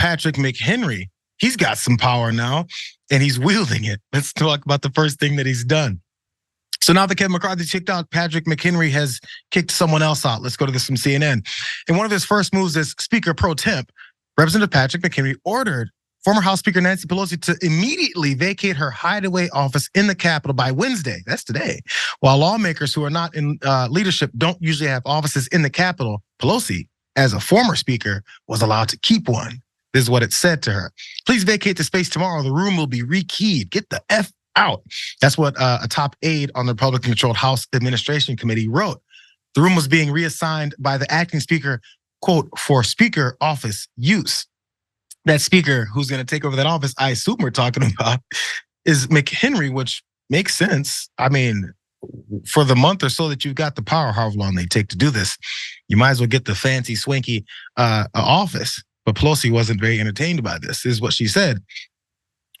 Patrick McHenry, he's got some power now, and he's wielding it. Let's talk about the first thing that he's done. So now that Kevin McCarthy kicked out, Patrick McHenry has kicked someone else out. Let's go to this from CNN. And one of his first moves as Speaker Pro Temp, Representative Patrick McHenry ordered former House Speaker Nancy Pelosi to immediately vacate her hideaway office in the Capitol by Wednesday. That's today. While lawmakers who are not in leadership don't usually have offices in the Capitol, Pelosi, as a former speaker, was allowed to keep one. This is what it said to her. Please vacate the space tomorrow. The room will be rekeyed. Get the F out. That's what a top aide on the Republican-controlled House Administration Committee wrote. The room was being reassigned by the acting speaker, quote, for speaker office use. That speaker who's going to take over that office, I assume we're talking about, is McHenry, which makes sense. I mean, for the month or so that you've got the power, however long they take to do this, you might as well get the fancy, swanky office. But Pelosi wasn't very entertained by this. This is what she said.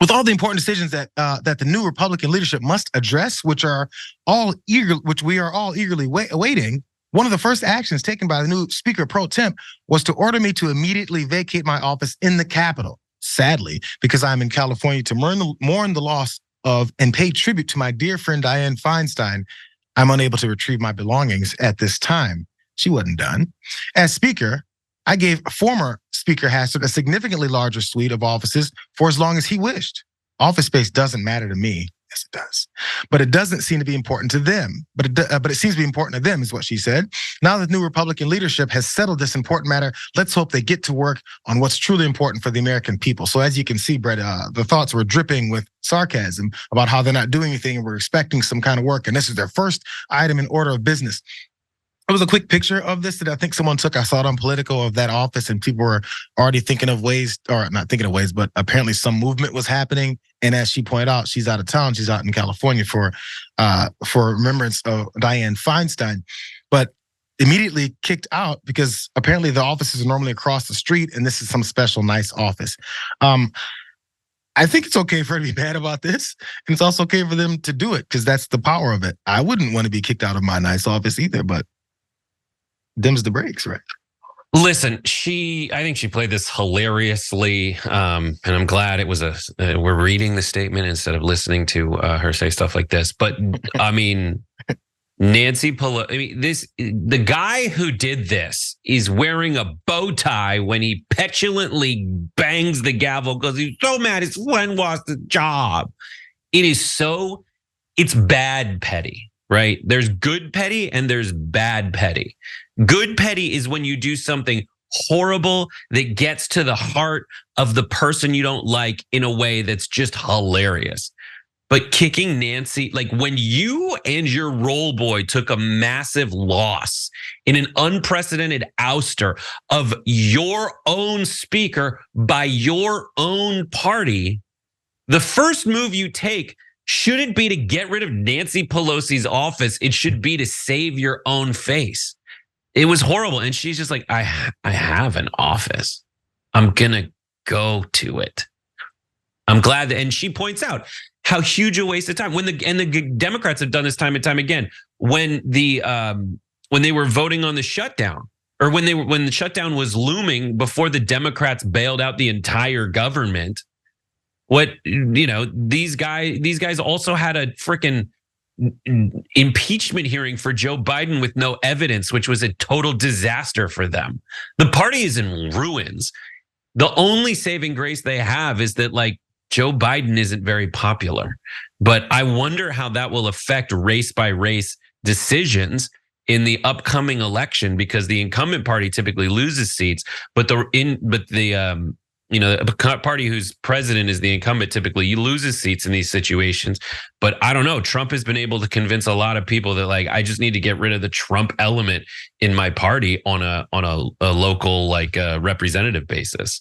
With all the important decisions that the new Republican leadership must address, which we are all eagerly awaiting, one of the first actions taken by the new Speaker Pro Temp was to order me to immediately vacate my office in the Capitol. Sadly, because I'm in California to mourn the loss of and pay tribute to my dear friend Dianne Feinstein, I'm unable to retrieve my belongings at this time. She wasn't done. As Speaker, I gave former Speaker Hastert a significantly larger suite of offices for as long as he wished. Office space doesn't matter to me. Yes, it does. But it doesn't seem to be important to them. But it seems to be important to them, is what she said. Now that new Republican leadership has settled this important matter, let's hope they get to work on what's truly important for the American people. So as you can see, Brett, the thoughts were dripping with sarcasm about how they're not doing anything and we're expecting some kind of work. And this is their first item in order of business. It was a quick picture of this that I think someone took. I saw it on Politico of that office, and people were already thinking of ways, or not thinking of ways, but apparently some movement was happening. And as she pointed out, she's out of town. She's out in California for remembrance of Dianne Feinstein, but immediately kicked out because apparently the offices are normally across the street, and this is some special nice office. I think it's okay for her to be mad about this, and it's also okay for them to do it because that's the power of it. I wouldn't want to be kicked out of my nice office either, but dims the brakes, right? Listen, I think she played this hilariously, and I'm glad it was we're reading the statement instead of listening to her say stuff like this. But I mean, Nancy Pelosi, the guy who did this is wearing a bow tie when he petulantly bangs the gavel because he's so mad his friend lost the job. It's bad petty, right? There's good petty and there's bad petty. Good petty is when you do something horrible that gets to the heart of the person you don't like in a way that's just hilarious. But kicking Nancy, like when you and your roll boy took a massive loss in an unprecedented ouster of your own speaker by your own party, the first move you take shouldn't be to get rid of Nancy Pelosi's office. It should be to save your own face. It was horrible. And she's just like, I have an office. I'm going to go to it. I'm glad that, and she points out how huge a waste of time. And the Democrats have done this time and time again. When they were voting on the shutdown, or when the shutdown was looming before the Democrats bailed out the entire government, these guys also had a freaking impeachment hearing for Joe Biden with no evidence, which was a total disaster for them. The party is in ruins. The only saving grace they have is that Joe Biden isn't very popular. But I wonder how that will affect race by race decisions in the upcoming election, because the incumbent party typically loses seats, but the party whose president is the incumbent typically loses seats in these situations. But I don't know. Trump has been able to convince a lot of people that I just need to get rid of the Trump element in my party on a local representative basis.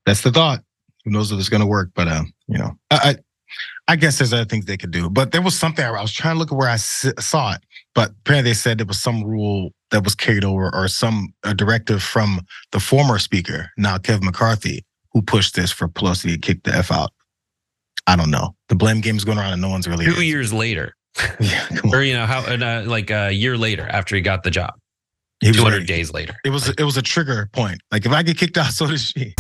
That's the thought. Who knows if it's going to work? But I guess there's other things they could do. But there was something I was trying to look at where I saw it. But apparently they said there was some rule that was carried over, or a directive from the former speaker, now Kevin McCarthy, who pushed this for Pelosi to kick the F out. I don't know. The blame game is going around and no one's really. 2 years later. Yeah, come on. Or a year later after he got the job. 200 days later. It was a trigger point. If I get kicked out, so does she.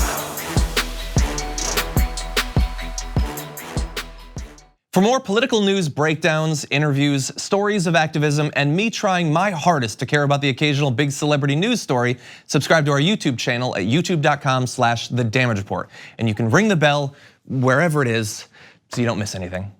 For more political news breakdowns, interviews, stories of activism, and me trying my hardest to care about the occasional big celebrity news story, subscribe to our YouTube channel at youtube.com/thedamagereport. And you can ring the bell wherever it is so you don't miss anything.